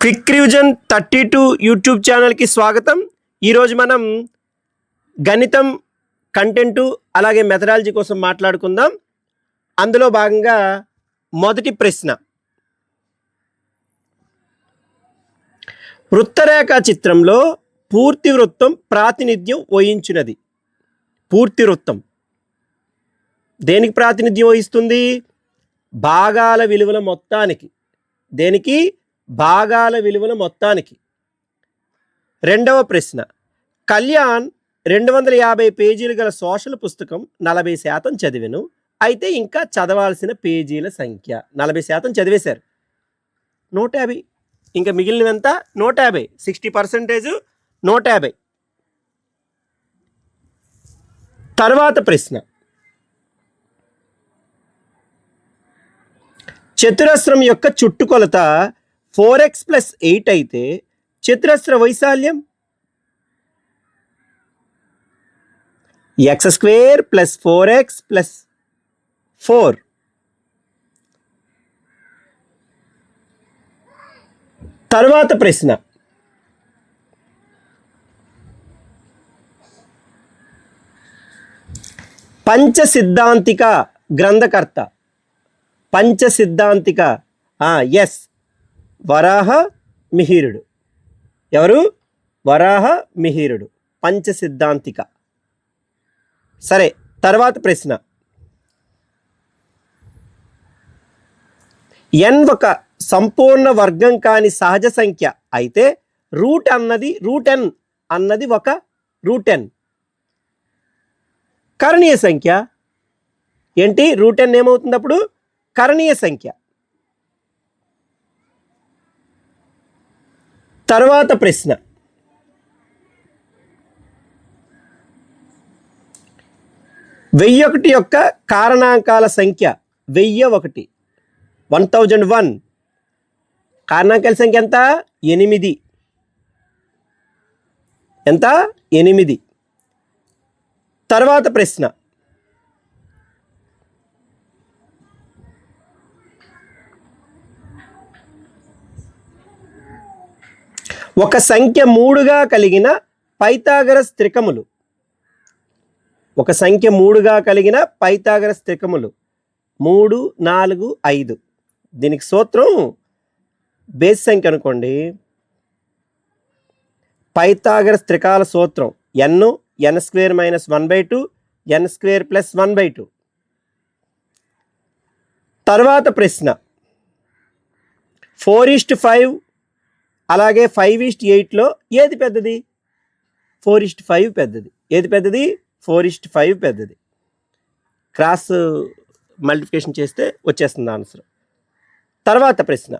Quick revision 32 YouTube ఛానల్కి స్వాగతం. ఈరోజు మనం గణితం కంటెంటు అలాగే మెథడాలజీ కోసం మాట్లాడుకుందాం. అందులో భాగంగా మొదటి ప్రశ్న, వృత్తరేఖా చిత్రంలో పూర్తి వృత్తం ప్రాతినిధ్యం వహించినది. పూర్తి వృత్తం దేనికి ప్రాతినిధ్యం వహిస్తుంది? భాగాల విలువల మొత్తానికి. దేనికి? భాగాల విలువల మొత్తానికి. రెండవ ప్రశ్న, కళ్యాణ్ 250 పేజీలు గల సోషల్ పుస్తకం 40% చదివాను, అయితే ఇంకా చదవాల్సిన పేజీల సంఖ్య. 40% చదివేశారు, 150. ఇంకా మిగిలినవెంత? 150. 60% 150. తర్వాత ప్రశ్న, చతురస్రం యొక్క చుట్టుకొలత 4x + 8 అయితే చతురస్ర వైశాల్యం x² + 4x + 4. తర్వాత ప్రశ్న, పంచసిద్ధాంతిక గ్రంథకర్త. పంచసిద్ధాంతిక ఎస్, వరాహ మిహిరుడు. ఎవరు? వరాహ మిహిరుడు, పంచసిద్ధాంతిక. సరే, తర్వాత ప్రశ్న, n ఒక సంపూర్ణ వర్గం కాని సహజ సంఖ్య అయితే రూట్ n అన్నది ఒక √n కరణీయ సంఖ్య. ఏంటి? √n ఏమవుతుంది అప్పుడు? కరణీయ సంఖ్య. తర్వాత ప్రశ్న, 1001 యొక్క కారణాంకాల సంఖ్య 1001. 1001 కారణాంకాల సంఖ్య ఎంత? 8. ఎంత? 8. తర్వాత ప్రశ్న, ఒక సంఖ్య 3గా కలిగిన పైథాగరస్ త్రికములు. ఒక సంఖ్య 3గా కలిగిన పైథాగరస్ త్రికములు 3, 4, 5. దీనికి సూత్రం బేస్ సంఖ్య అనుకోండి. పైథాగరస్ త్రికాల సూత్రం n n² - 1/2 n² + 1/2. తర్వాత ప్రశ్న, 4:5 అలాగే 5:8లో ఏది పెద్దది? 4:5 పెద్దది. ఏది పెద్దది? 4:5 పెద్దది. క్రాస్ మల్టిప్లికేషన్ చేస్తే వచ్చేస్తుంది ఆన్సర్. తర్వాత ప్రశ్న,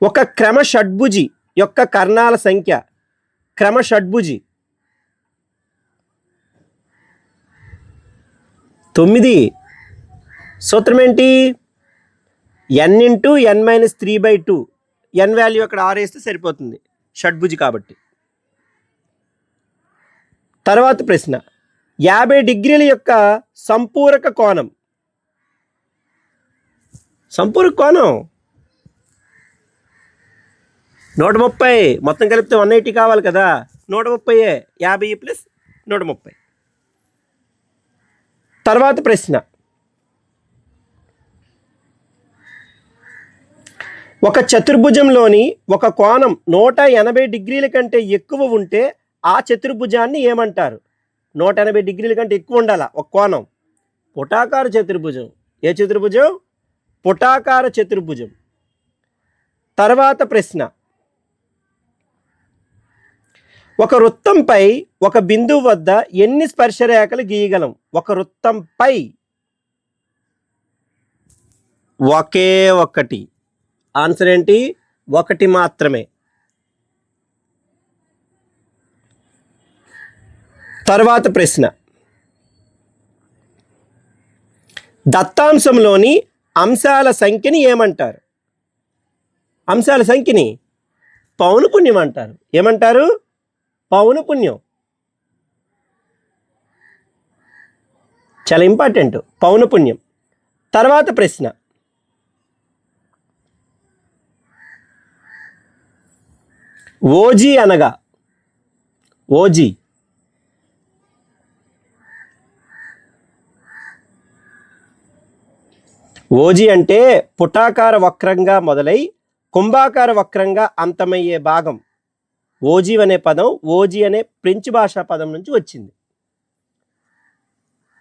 ఒక క్రమ షడ్భుజి యొక్క కర్ణాల సంఖ్య. క్రమ షడ్భుజి 9. సూత్రం ఏంటి? n × n - 3/2. n వాల్యూ అక్కడ 6 వేస్తే సరిపోతుంది, షడ్భుజి కాబట్టి. తర్వాత ప్రశ్న, 50 డిగ్రీల యొక్క సంపూరక కోణం. సంపూరక కోణం 130. మొత్తం కలిపితే 180 కావాలి కదా. 130. 50 + 130. తర్వాత ప్రశ్న, ఒక చతుర్భుజంలోని ఒక కోణం 180 డిగ్రీల కంటే ఎక్కువ ఉంటే ఆ చతుర్భుజాన్ని ఏమంటారు? 180 డిగ్రీల కంటే ఎక్కువ ఉండాలా ఒక కోణం. పుటాకార చతుర్భుజం. ఏ చతుర్భుజం? పుటాకార చతుర్భుజం. తర్వాత ప్రశ్న, ఒక వృత్తంపై ఒక బిందువు వద్ద ఎన్ని స్పర్శరేఖలు గీయగలం? ఒక వృత్తంపై ఒకే ఒక్కటి. ఆన్సర్ ఏంటి? 1 మాత్రమే. తర్వాత ప్రశ్న, దత్తాంశంలోని అంశాల సంఖ్యని ఏమంటారు? అంశాల సంఖ్యని పౌనపుణ్యం అంటారు. ఏమంటారు? పౌనపుణ్యం. చాలా ఇంపార్టెంట్, పౌనపుణ్యం. తర్వాత ప్రశ్న, ఓజీ అనగా ఓజీ ఓజీ అంటే పుటాకార వక్రంగా మొదలై కుంభాకార వక్రంగా అంతమయ్యే భాగం. ఓజీ అనే పదం ఓజీ అనే ఫ్రెంచ్ భాషా పదం నుంచి వచ్చింది.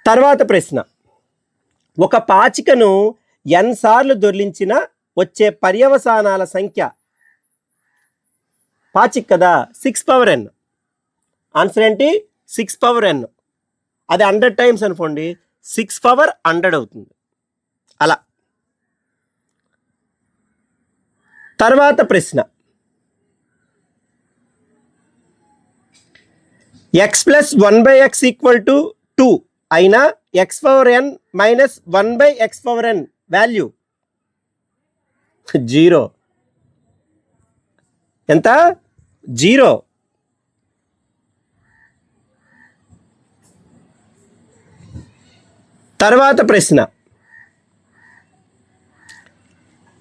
తర్వాత ప్రశ్న, ఒక పాచికను n సార్లు దొర్లించిన వచ్చే పర్యవసానాల సంఖ్య. పాచిక కదా, 6n. ఆన్సర్ ఏంటి? 6n. అది 100 టైమ్స్ అనుకోండి, 6 అవుతుంది. అలా. తర్వాత ప్రశ్న, x + 1/x = 2 అయినా x⁴n - 1/x⁴n వాల్యూ 0. ఎంత? 0. తర్వాత ప్రశ్న,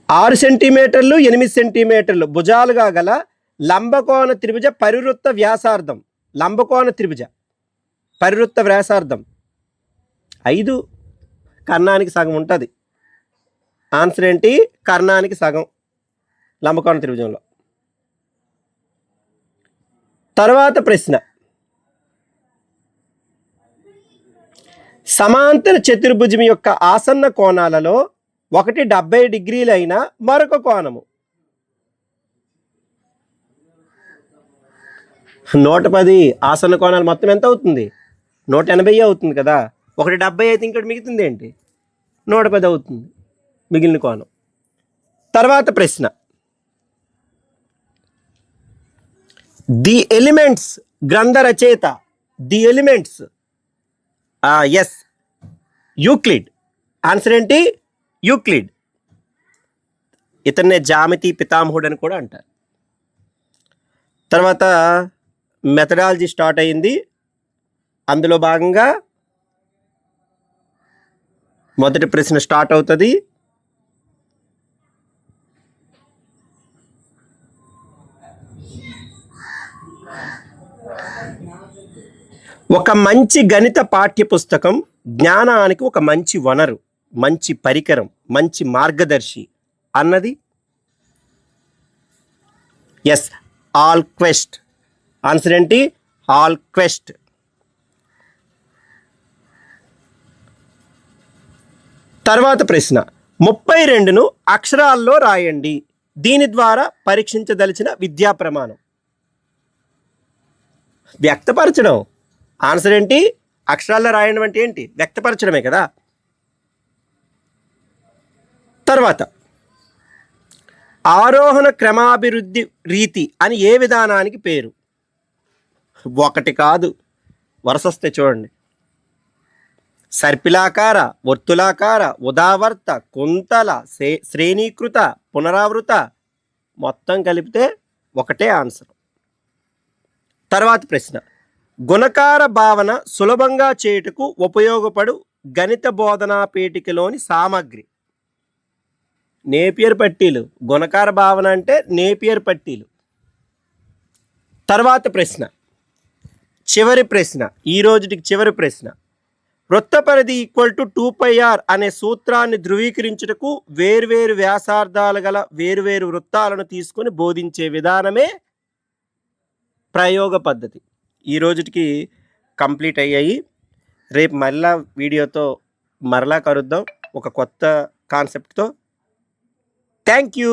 6 సెంటీమీటర్లు 8 సెంటీమీటర్లు భుజాలుగా గల లంబకోణ త్రిభుజ పరివృత్త వ్యాసార్థం. లంబకోణ త్రిభుజ పరివృత్త వ్యాసార్థం 5. కర్ణానికి సగం ఉంటుంది. ఆన్సర్ ఏంటి? కర్ణానికి సగం లంబకోణ త్రిభుజంలో. తర్వాత ప్రశ్న, సమాంతర చతుర్భుజం యొక్క ఆసన్న కోణాలలో ఒకటి 70 డిగ్రీలు అయిన మరొక కోణము 110. ఆసన్న కోణాలు మొత్తం ఎంత అవుతుంది? 180 అవుతుంది కదా. ఒకటి 70 అయితే ఇంకోటి మిగుతుంది ఏంటి? 110 అవుతుంది మిగిలిన కోణం. తర్వాత ప్రశ్న, ది ఎలిమెంట్స్ గ్రంథ రచయిత. The elements is Euclid. Answer ఏంటి? యూక్లిడ్. ఇతన్నే జామితి పితామహుడు అని కూడా అంటారు. తర్వాత మెథడాలజీ స్టార్ట్ అయింది. అందులో భాగంగా మొదటి ప్రశ్న స్టార్ట్ అవుతుంది. ఒక మంచి గణిత పాఠ్య పుస్తకం జ్ఞానానికి ఒక మంచి వనరు, మంచి పరికరం, మంచి మార్గదర్శి అన్నది ఎస్ ఆల్క్వెస్ట్. ఆన్సర్ ఏంటి? ఆల్క్వెస్ట్. తర్వాత ప్రశ్న, 32ను అక్షరాల్లో రాయండి. దీని ద్వారా పరీక్షించదలిచిన విద్యా ప్రమాణం. వ్యక్తపరచడం. ఆన్సర్ ఏంటి? అక్షరాల్లో రాయడం అంటే ఏంటి? వ్యక్తపరచడమే కదా. తర్వాత, ఆరోహణ క్రమాభివృద్ధి రీతి అని ఏ విధానానికి పేరు? ఒకటి కాదు, వరుస వస్తే చూడండి. సర్పిలాకార, వర్తులాకార, ఉదావర్త, కుంతల, శ్రేణీకృత, పునరావృత, మొత్తం కలిపితే ఒకటే ఆన్సర్. తర్వాత ప్రశ్న, గుణకార భావన సులభంగా చేయుటకు ఉపయోగపడు గణిత బోధనా పీఠికలోని సామగ్రి. నేపియర్ పట్టీలు. గుణకార భావన అంటే నేపియర్ పట్టీలు. తర్వాత ప్రశ్న, చివరి ప్రశ్న, ఈ రోజుకి చివరి ప్రశ్న. వృత్త పరిధి = 2πr అనే సూత్రాన్ని ధృవీకరించుటకు వేర్వేరు వ్యాసార్థాలు గల వేర్వేరు వృత్తాలను తీసుకొని బోధించే విధానమే ప్రయోగ పద్ధతి. ఈ రోజుకి కంప్లీట్ అయ్యాయి. రేపు మరలా వీడియోతో మరలా కలుద్దాం ఒక కొత్త కాన్సెప్ట్తో. Thank you.